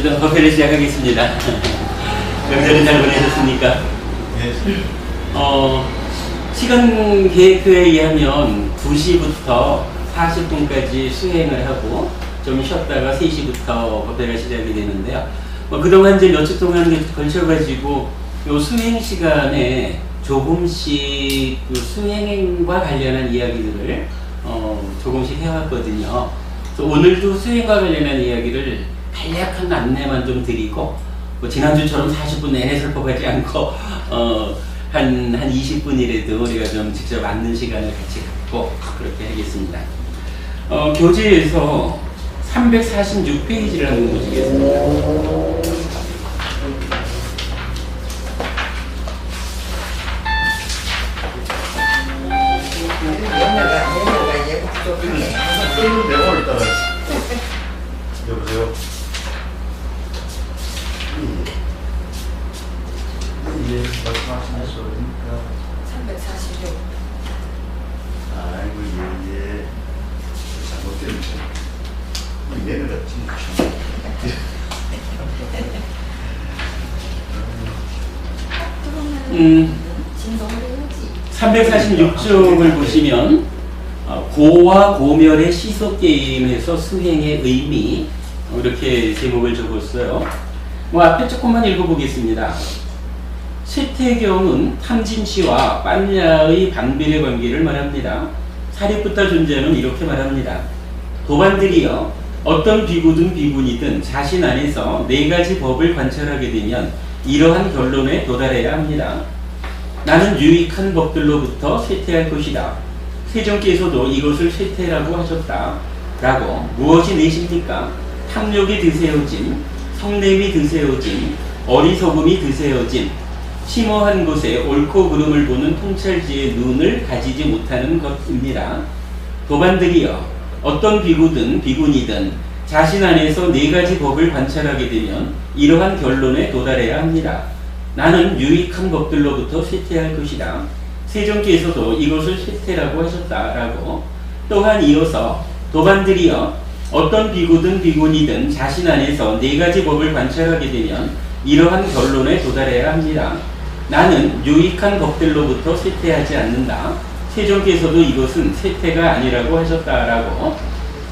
일단 법회를 시작하겠습니다. 명절은 잘 보내셨습니까? 네. 시간 계획표에 의하면 2시부터 40분까지 수행을 하고 좀 쉬었다가 3시부터 법회가 시작이 되는데요. 그동안 이제 몇 주 동안 걸쳐가지고 요 수행 시간에 조금씩 그 수행과 관련한 이야기들을 조금씩 해왔거든요. 그래서 오늘도 수행과 관련한 이야기를 간략한 안내만 좀 드리고 지난주처럼 40분 내내 설법하지 않고 한 20분이라도 우리가 좀 직접 앉는 시간을 같이 갖고 그렇게 하겠습니다. 교재에서 346페이지를 한번 보시겠습니다. 내가 이따가 여보세요. 예, 말씀하시는 소리니까 346. 아이고 예. 잘못됐네. 얘는 같이 346쪽을 보시면 고와 고멸의 시소게임에서 수행의 의미 이렇게 제목을 적었어요. 앞에 조금만 읽어보겠습니다. 쇠퇴경은 탐진치와般냐의 반비례 관계를 말합니다. 사리푸타 존재는 이렇게 말합니다. 도반들이여 어떤 비구든 비군이든 자신 안에서 4가지 법을 관찰하게 되면 이러한 결론에 도달해야 합니다. 나는 유익한 법들로부터 쇠퇴할 것이다. 세종께서도 이것을 쇠퇴라고 하셨다. 라고 무엇이 넷입니까? 탐욕이 드세워짐, 성냄이 드세워짐, 어리석음이 드세워짐, 심오한 곳에 옳고 그름을 보는 통찰지의 눈을 가지지 못하는 것입니다. 도반들이여 어떤 비구든 비군이든 자신 안에서 4가지 법을 관찰하게 되면 이러한 결론에 도달해야 합니다. 나는 유익한 법들로부터 쇠퇴할 것이다. 세종께서도 이것을 쇠퇴라고 하셨다라고 또한 이어서 도반들이여 어떤 비구든 비군이든 자신 안에서 4가지 법을 관찰하게 되면 이러한 결론에 도달해야 합니다. 나는 유익한 법들로부터 쇠퇴하지 않는다. 세종께서도 이것은 쇠퇴가 아니라고 하셨다라고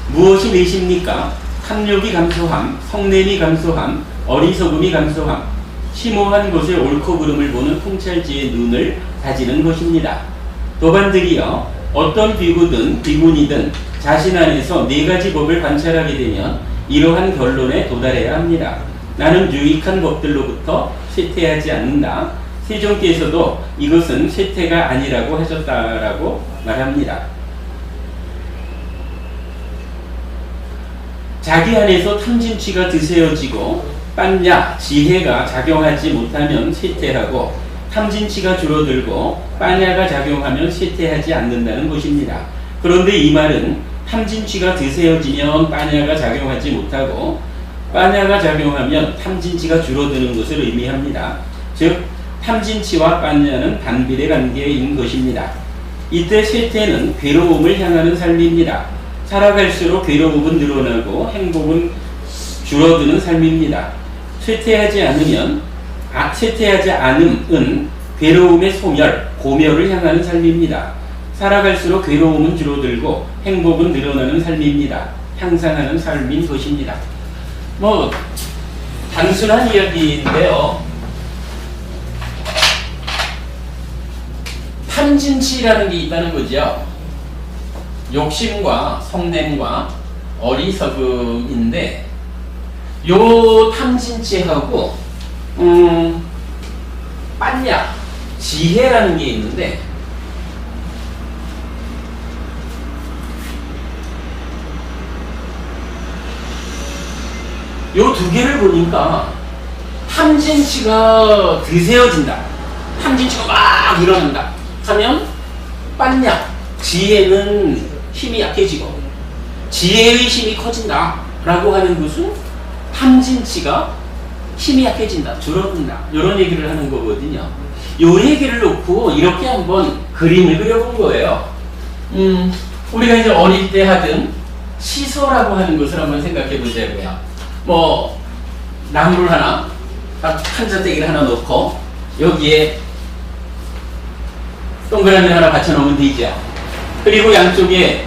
무엇이 넷입니까? 탐욕이 감소함, 성냄이 감소함, 어리석음이 감소함, 심오한 곳에 옳고 그름을 보는 통찰지의 눈을 가지는 것입니다. 도반들이여 어떤 비구든 비군이든 자신 안에서 4가지 법을 관찰하게 되면 이러한 결론에 도달해야 합니다. 나는 유익한 법들로부터 쇠퇴하지 않는다. 세종께서도 이것은 쇠퇴가 아니라고 하셨다라고 말합니다. 자기 안에서 탐진치가 드세워지고般냐, 지혜가 작용하지 못하면 쇠퇴하고 탐진치가 줄어들고般냐가 작용하면 쇠퇴하지 않는다는 것입니다. 그런데 이 말은 탐진치가 드세워지면般냐가 작용하지 못하고般냐가 작용하면 탐진치가 줄어드는 것을 의미합니다. 즉 탐진치와般냐는 반비례 관계인 것입니다. 이때 쇠퇴는 괴로움을 향하는 삶입니다. 살아갈수록 괴로움은 늘어나고 행복은 줄어드는 삶입니다. 쇠퇴하지 않음은 괴로움의 소멸, 고멸을 향하는 삶입니다. 살아갈수록 괴로움은 줄어들고 행복은 늘어나는 삶입니다. 향상하는 삶인 것입니다. 단순한 이야기인데요. 탐진치라는 게 있다는 거죠. 욕심과 성냄과 어리석음인데 요 탐진치하고般냐, 지혜라는 게 있는데 요 2개를 보니까 탐진치가 드세워진다. 탐진치가 막 일어난다. 하면般냐, 지혜는 힘이 약해지고 지혜의 힘이 커진다. 라고 하는 것은 탐진치가 힘이 약해진다, 줄어든다. 이런 얘기를 하는 거거든요. 요 얘기를 놓고 이렇게 한번 그림을 그려본 거예요. 우리가 이제 어릴 때 하던 시소라고 하는 것을 한번 생각해 보자고요. 나무를 하나, 한자대기를 하나 놓고 여기에 동그라미 하나 받쳐놓으면 되죠. 그리고 양쪽에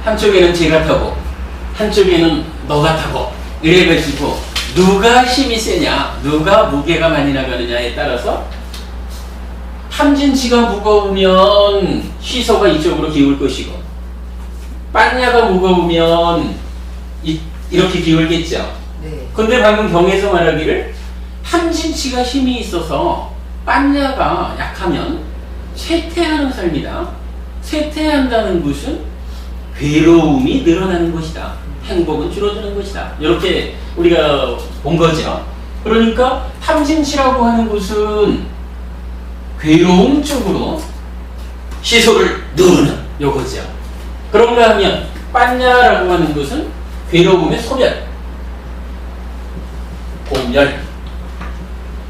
한쪽에는 제가 타고 한쪽에는 너가 타고 이래가지고 누가 힘이 세냐, 누가 무게가 많이 나가느냐에 따라서 탐진치가 무거우면 시소가 이쪽으로 기울 것이고 빨냐가 무거우면 이렇게 기울겠죠. 네. 근데 방금 경에서 말하기를 탐진치가 힘이 있어서 빨냐가 약하면 쇠퇴하는 삶이다. 쇠퇴한다는 것은 괴로움이 늘어나는 것이다. 행복은 줄어드는 것이다. 이렇게 우리가 본 거죠. 그러니까 탐진치라고 하는 것은 괴로움 쪽으로 시소를 누르는 요거죠. 그런가 하면 빨냐라고 하는 것은 괴로움의 소멸, 공멸,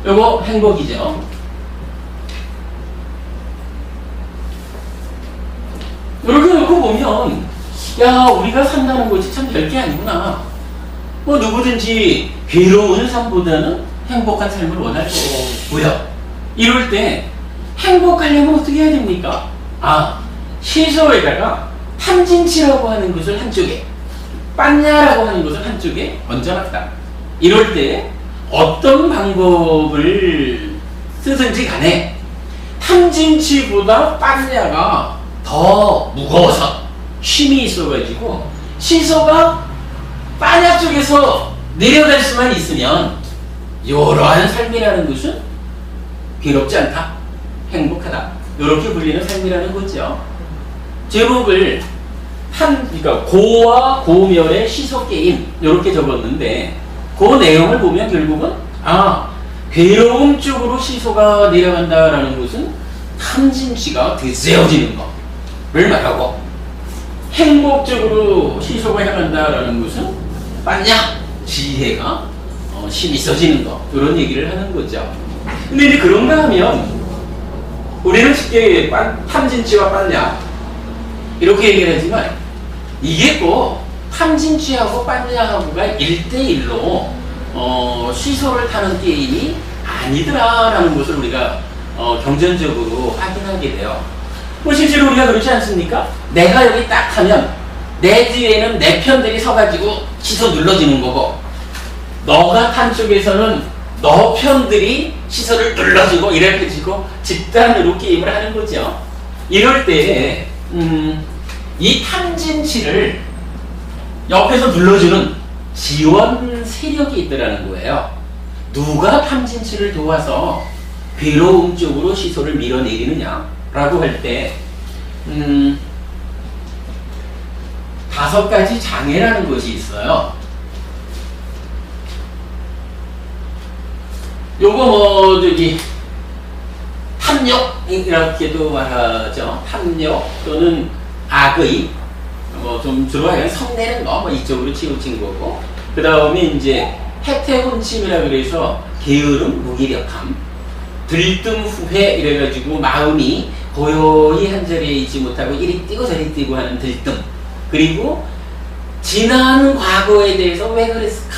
요거 행복이죠. 이렇게 놓고 보면 야, 우리가 산다는 것이 참 별게 아니구나. 뭐 누구든지 괴로운 삶보다는 행복한 삶을 원할 거고요. 이럴 때 행복하려면 어떻게 해야 됩니까? 시소에다가 탐진치라고 하는 것을 한쪽에, 빨냐라고 하는 것을 한쪽에 얹어놨다. 이럴 때 어떤 방법을 쓰든지 간에 탐진치보다 빨냐가 더 무거워서 힘이 있어가지고 시소가 빨냐 쪽에서 내려갈 수만 있으면 이러한 삶이라는 것은 괴롭지 않다, 행복하다, 이렇게 불리는 삶이라는 거죠. 제목을 그러니까 고와 고멸의 시소 게임 이렇게 적었는데 그 내용을 보면 결국은 괴로움 쪽으로 시소가 내려간다라는 것은 탐진치가 드세어지는 것을 말하고, 행복적으로 시소가 향한다라는 것은 빨냐 지혜가 힘이 있어지는 것, 이런 얘기를 하는 거죠. 근데 이제 그런가 하면 우리는 쉽게 탐진치와 빨냐 이렇게 얘기를 하지만 이게 꼭 탐진치하고 빨냐하고가 1대1로 시소를 타는 게임이 아니더라라는 것을 우리가 경전적으로 확인하게 돼요. 뭐 실제로 우리가 그렇지 않습니까? 내가 여기 딱 하면 내 뒤에는 내 편들이 서가지고 시소 눌러지는 거고, 너가 탄 쪽에서는 너 편들이 시소를 눌러주고 이렇게 지고 집단으로 게임을 하는 거죠. 이럴 때 이 탐진치를 옆에서 눌러주는 지원 세력이 있더라는 거예요. 누가 탐진치를 도와서 괴로움 쪽으로 시소를 밀어내리느냐 라고 할 때 5가지 장애라는 것이 있어요. 요거 탐욕 이렇게도 말하죠. 탐욕 또는 악의, 좀 주로 하면 성내는 거 이쪽으로 치우친 거고, 그 다음에 이제 해태혼침이라 그래서 게으름, 무기력함, 들뜸 후회 이래가지고 마음이 고요히 한 자리에 있지 못하고 이리 뛰고 저리 뛰고 하는 들뜸, 그리고 지난 과거에 대해서 왜 그랬을까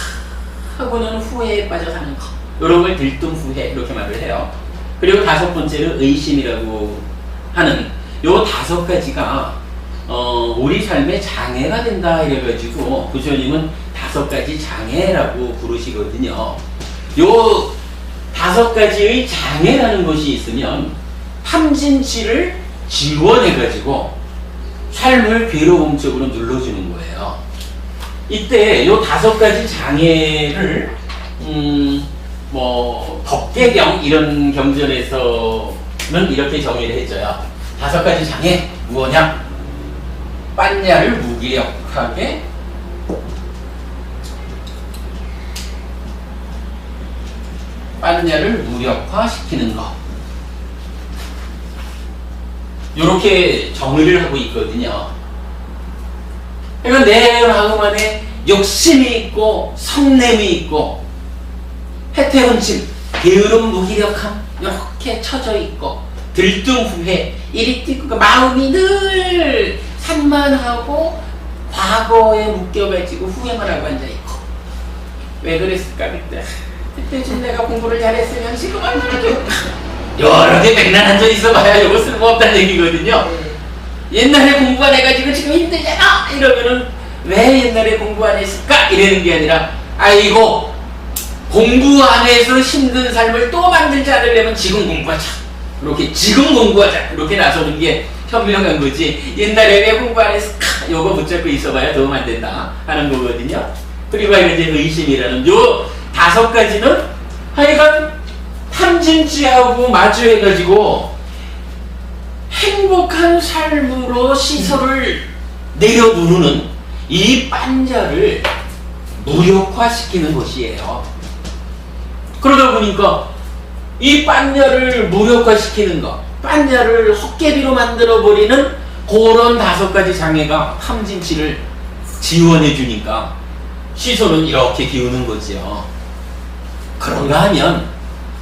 하고는 후회에 빠져 사는 거, 이런 걸 들뜸 후회 이렇게 말을 해요. 그리고 5번째는 의심이라고 하는 요 5가지가 우리 삶의 장애가 된다 이래가지고 부처님은 5가지 장애라고 부르시거든요. 요 5가지의 장애라는 것이 있으면 탐진치를 지원해가지고 삶을 괴로움 쪽으로 눌러주는 거예요. 이때 요 5가지 장애를 법계경 이런 경전에서는 이렇게 정의를 해줘요. 5가지 장애 뭐냐? 빨냐를 무기력하게 빨냐를 무력화시키는 것, 이렇게 정의를 하고 있거든요. 그러니까 내 마음 안에 욕심이 있고 성냄이 있고 해태혼침, 게으름, 무기력함 이렇게 처져 있고 들뜸 후회, 이리 뛰고 마음이 늘 산만하고 과거에 묶여가지고 후회만 하고 앉아있고, 왜 그랬을까 그때? 그때 좀 내가 공부를 잘했으면 지금 이렇게 여러 개 맥락 앉아 있어봐야 이거 쓸모없다는 얘기거든요. 옛날에 공부 안 해가지고 지금 힘들잖아 이러면은 왜 옛날에 공부 안 했을까 이러는 게 아니라 아이고 공부 안 해서 힘든 삶을 또 만들지 않으려면 지금 공부하자. 이렇게 지금 공부하자. 이렇게 나서는 게 현명한 거지. 옛날에 왜 공부 안 했을까? 요거 붙잡고 있어봐야 도움 안 된다 하는 거거든요. 그리고 이제 의심이라는 요 5가지는 하여간 탐진치하고 마주해가지고 행복한 삶으로 시설을 내려누르는 이 반자를 무력화시키는 것이에요. 그러다 보니까 이 반야를 무력화시키는 것, 반야를 헛개비로 만들어버리는 그런 5가지 장애가 탐진치를 지원해 주니까 시선은 이렇게 기우는 거지요. 그런가 하면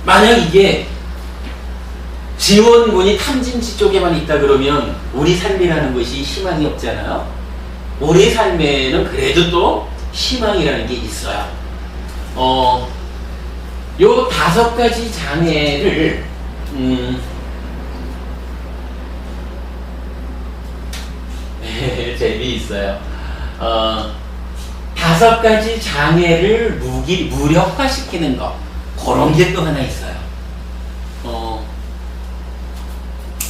만약 이게 지원군이 탐진치 쪽에만 있다 그러면 우리 삶이라는 것이 희망이 없잖아요. 우리 삶에는 그래도 또 희망이라는 게 있어요. 요 5가지 장애를 재미있어요. 5가지 장애를 무력화시키는 것, 그런 게 또 하나 있어요.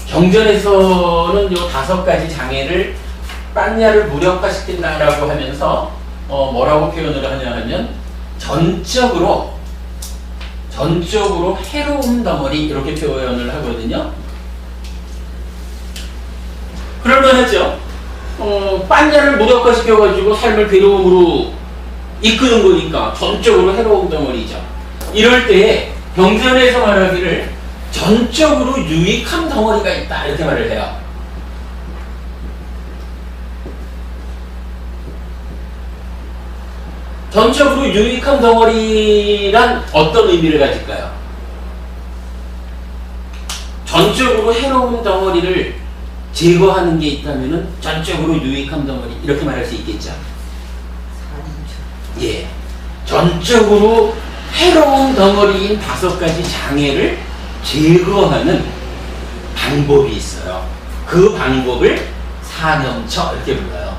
경전에서는 요 5가지 장애를 빵야를 무력화시킨다라고 하면서 뭐라고 표현을 하냐 하면 전적으로 해로운 덩어리 이렇게 표현을 하거든요. 그럴만하죠. 빵야를 무력화시켜가지고 삶을 괴로움으로 이끄는 거니까 전적으로 해로운 덩어리죠. 이럴 때 경전에서 말하기를 전적으로 유익한 덩어리가 있다 이렇게 말을 해요. 전적으로 유익한 덩어리란 어떤 의미를 가질까요? 전적으로 해로운 덩어리를 제거하는 게 있다면은 전적으로 유익한 덩어리 이렇게 말할 수 있겠죠. 예, 전적으로 해로운 덩어리인 5가지 장애를 제거하는 방법이 있어요. 그 방법을 사념처 이렇게 불러요.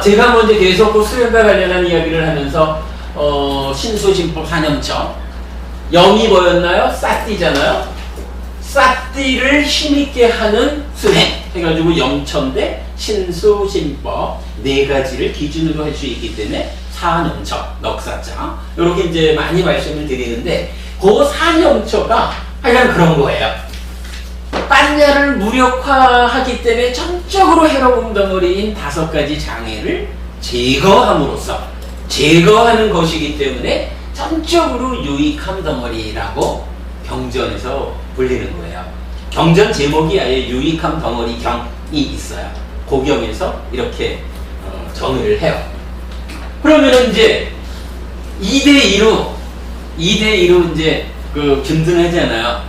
제가 먼저 계속 그 수련과 관련한 이야기를 하면서 신소신법 사념처 영이 뭐였나요? 싸띠잖아요. 싸띠를 힘있게 하는 수행 해가지고 영천대 신수신법 4가지를 기준으로 할 수 있기 때문에 사념처 넉사자 이렇게 이제 많이 말씀을 드리는데 그 사념처가 하여간 그런 거예요. 빤야를 무력화하기 때문에 전적으로 해로운 덩어리인 5가지 장애를 제거하는 것이기 때문에 전적으로 유익한 덩어리라고 경전에서 불리는 거예요. 경전 제목이 아예 유익한 덩어리 경이 있어요. 고경에서 이렇게 정의를 해요. 그러면은 이제 2대2로 이제 그 균등하잖아요.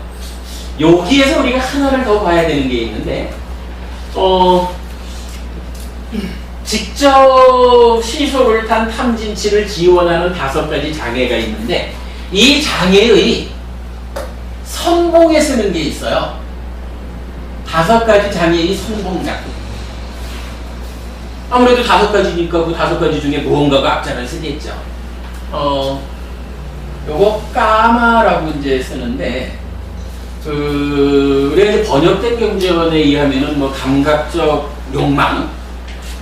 여기에서 우리가 하나를 더 봐야 되는 게 있는데, 직접 시소를 탄 탐진치를 지원하는 5가지 장애가 있는데, 이 장애의 선봉에 쓰는 게 있어요. 5가지 장애의 선봉장. 아무래도 5가지니까 그 5가지 중에 무언가가 앞자를 쓰겠죠. 요거 까마라고 이제 쓰는데, 그래 번역된 경전에 의하면은 뭐 감각적 욕망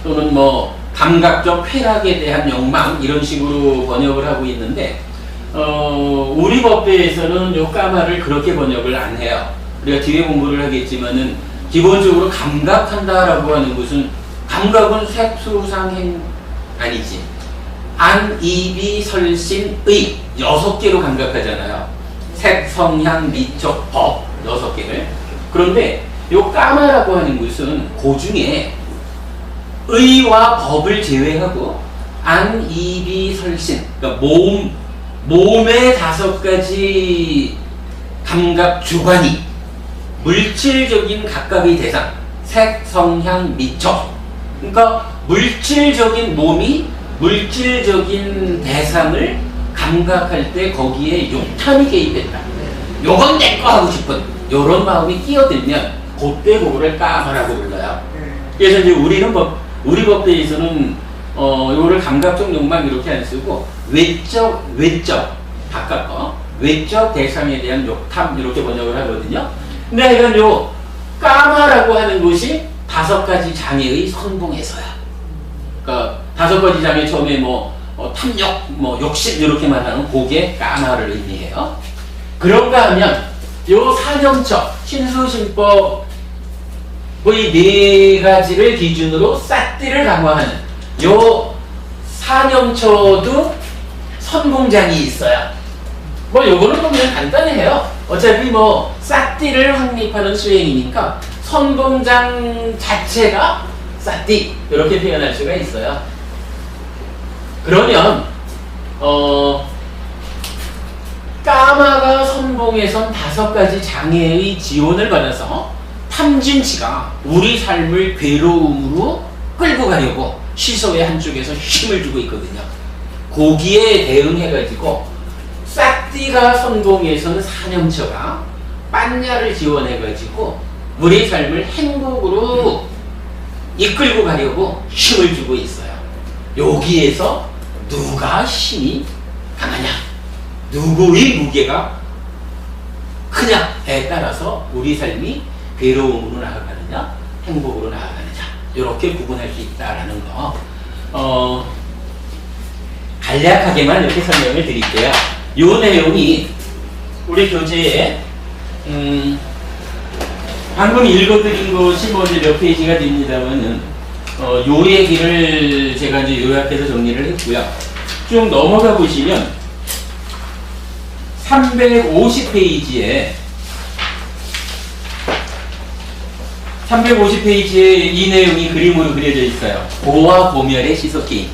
또는 뭐 감각적 쾌락에 대한 욕망 이런 식으로 번역을 하고 있는데 우리 법대에서는 요 까마를 그렇게 번역을 안 해요. 우리가 뒤에 공부를 하겠지만은 기본적으로 감각한다라고 하는 것은 감각은 색수상행 아니지 안, 이비, 설신, 의 6개로 감각하잖아요. 색, 성향, 미적, 법 6개를. 그런데 요 까마라고 하는 것은 그 중에 의와 법을 제외하고 안, 이비, 설신 그러니까 몸의 5가지 감각 주관이 물질적인 각각의 대상 색, 성향, 미적 그러니까 물질적인 몸이 물질적인 대상을 감각할 때 거기에 욕탐이 개입했다. 요건 내 거 하고 싶은 요런 마음이 끼어들면 그때 그거를 까마라고 불러요. 그래서 이제 우리 법대에서는 요를 감각적 욕망 이렇게 안 쓰고 외적 바깥 거 외적 대상에 대한 욕탐 이렇게 번역을 하거든요. 근데 하여간 요 까마라고 하는 것이 5가지 장애의 선봉에서야. 그러니까 5가지 장애 처음에 탐욕, 욕심 이렇게 말하는 그게 까마를 의미해요. 그런가 하면 요 사념처 신수신법의 4가지를 기준으로 싹띠를 강화하는 요 사념처도 선봉장이 있어요. 요거는 그냥 간단해요. 어차피 싹띠를 확립하는 수행이니까 선봉장 자체가 싹띠 이렇게 표현할 수가 있어요. 그러면 까마가 선봉에선 5가지 장애의 지원을 받아서 탐진치가 우리 삶을 괴로움으로 끌고 가려고 시소의 한쪽에서 힘을 주고 있거든요. 거기에 대응해가지고 싹띠가 선봉에서는 사념처가 빤냐를 지원해가지고 우리 삶을 행복으로 이끌고 가려고 힘을 주고 있어요. 여기에서 누가 힘이 강하냐, 누구의 무게가 크냐에 따라서 우리 삶이 괴로움으로 나아가느냐, 행복으로 나아가느냐 이렇게 구분할 수 있다라는 거 간략하게만 이렇게 설명을 드릴게요. 이 내용이 우리 교재에 방금 읽어드린 것이 이제 몇 페이지가 됩니다만은 요 얘기를 제가 이제 요약해서 정리를 했고요. 쭉 넘어가 보시면 350페이지에 이 내용이 그림으로 그려져 있어요. 고와 고멸의 시석기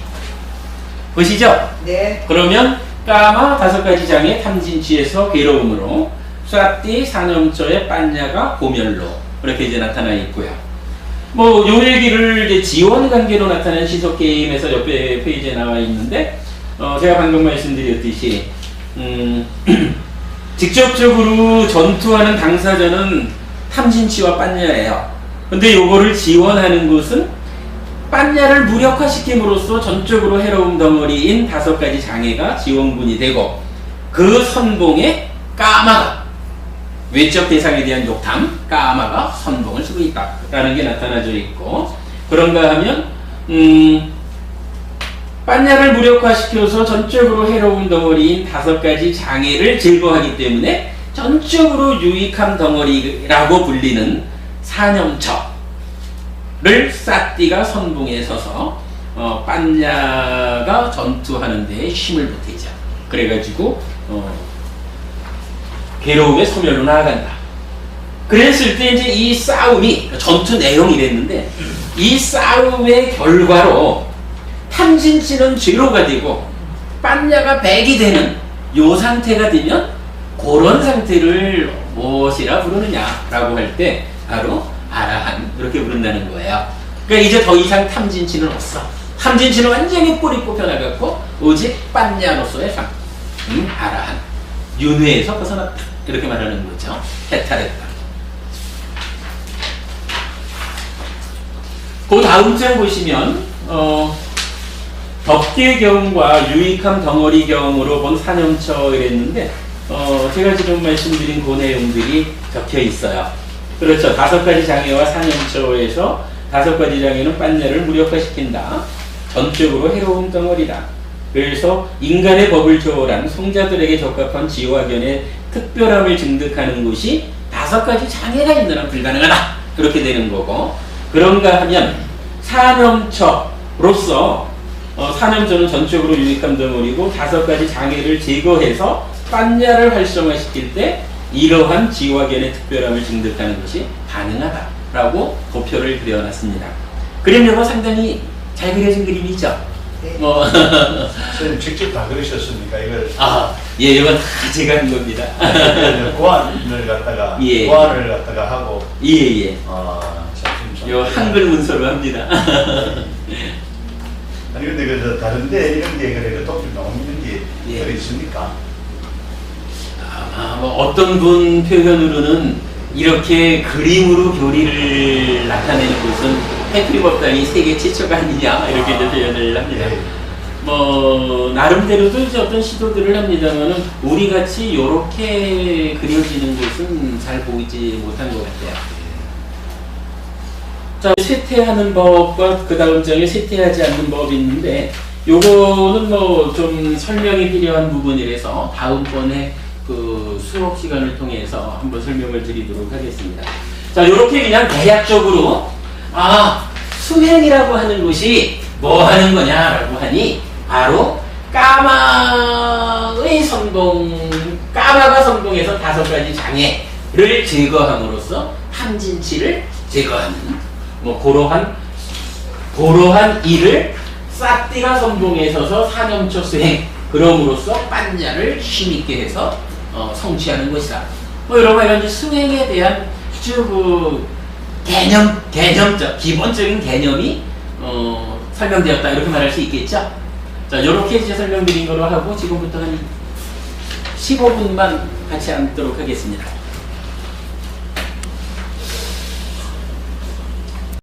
보시죠? 네. 그러면 까마 5가지 장애 탐진치에서 괴로움으로 쏴띠 사념처의 빤냐가 고멸로 이렇게 이제 나타나 있고요. 요 얘기를 이제 지원 관계로 나타낸 시속 게임에서 옆에 페이지에 나와 있는데 제가 방금 말씀드렸듯이 직접적으로 전투하는 당사자는 탐진치와 빤냐예요. 근데 요거를 지원하는 것은 빤냐를 무력화시킴으로써 전적으로 해로움 덩어리인 5가지 장애가 지원군이 되고 그 선봉에 까마가 외적 대상에 대한 욕탐, 까마가 선봉을 쓰고 있다라는 게 나타나져 있고 그런가 하면 빤냐를 무력화시켜서 전적으로 해로운 덩어리인 5가지 장애를 제거하기 때문에 전적으로 유익함 덩어리라고 불리는 사념처를 싹띠가 선봉에 서서 빤냐가 전투하는 데에 힘을 보태죠. 그래가지고 괴로움의 소멸로 나아간다. 그랬을 때 이제 이 싸움이 전투 내용이 됐는데 이 싸움의 결과로 탐진치는 죄로가 되고 빤냐가 백이 되는 요 상태가 되면 그런 상태를 무엇이라 부르느냐라고 할 때 바로 아라한 이렇게 부른다는 거예요. 그러니까 이제 더 이상 탐진치는 없어. 탐진치는 완전히 뿌리 뽑혀나갔고 오직 빤냐로서의 상 아라한 윤회에서 벗어났다 이렇게 말하는 거죠. 해탈했다. 그 다음 장 보시면 덕계경과 유익함 덩어리경으로 본 사념처 이랬는데 제가 지금 말씀드린 그 내용들이 적혀 있어요. 그렇죠. 5가지 장애와 사념처에서 5가지 장애는 빤냐를 무력화시킨다. 전적으로 해로운 덩어리다. 그래서 인간의 법을 초월한 성자들에게 적합한 지화견의 특별함을 증득하는 것이 5가지 장애가 있는 한 불가능하다. 그렇게 되는 거고 그런가 하면 사념처로서 사념처는 전적으로 유익함 덩어리고 5가지 장애를 제거해서 빤냐를 활성화시킬 때 이러한 지화견의 특별함을 증득하는 것이 가능하다라고 도표를 그려놨습니다. 그림력은 상당히 잘 그려진 그림이죠. 네. 선생님 직접 다 그러셨습니까? 이걸 예, 이건 다 제가 한 겁니다. 고안을 갖다가 예. 고안을 갖다가 하고 예. 참 요 한글 문서로 합니다. 아니 근데 그 다른데 이런 게 그래 독점 나오는 게 예. 그래 있습니까? 아마 뭐 어떤 분 표현으로는 이렇게 그림으로 교리를 나타내는 곳은 해프리 법당이 세계 최초가 아니냐 이렇게 이제 표현을 합니다. 예. 뭐 나름대로도 이제 어떤 시도들을 합니다만은 우리 같이 이렇게 그려지는 곳은 잘 보이지 못한 것 같아요. 자, 쇠퇴하는 법과 그 다음 장에 쇠퇴하지 않는 법이 있는데 요거는 뭐 좀 설명이 필요한 부분이라서 다음번에 그 수업 시간을 통해서 한번 설명을 드리도록 하겠습니다. 자, 요렇게 그냥 대략적으로 수행이라고 하는 것이 뭐 하는 거냐라고 하니 바로 까마의 성공, 까마가 성공해서 5가지 장애를 제거함으로써 함진치를 제거하는 뭐 그러한 일을 싹띠가 성공해서서 사념초 수행 그럼으로써般냐를 힘있게 해서 성취하는 것이다. 뭐 이런 이제 수행에 대한 아주 그 개념적 기본적인 개념이 설명되었다 이렇게 말할 수 있겠죠. 자, 이렇게 이제 설명드린 거로 하고 지금부터 한 15분만 같이 앉도록 하겠습니다.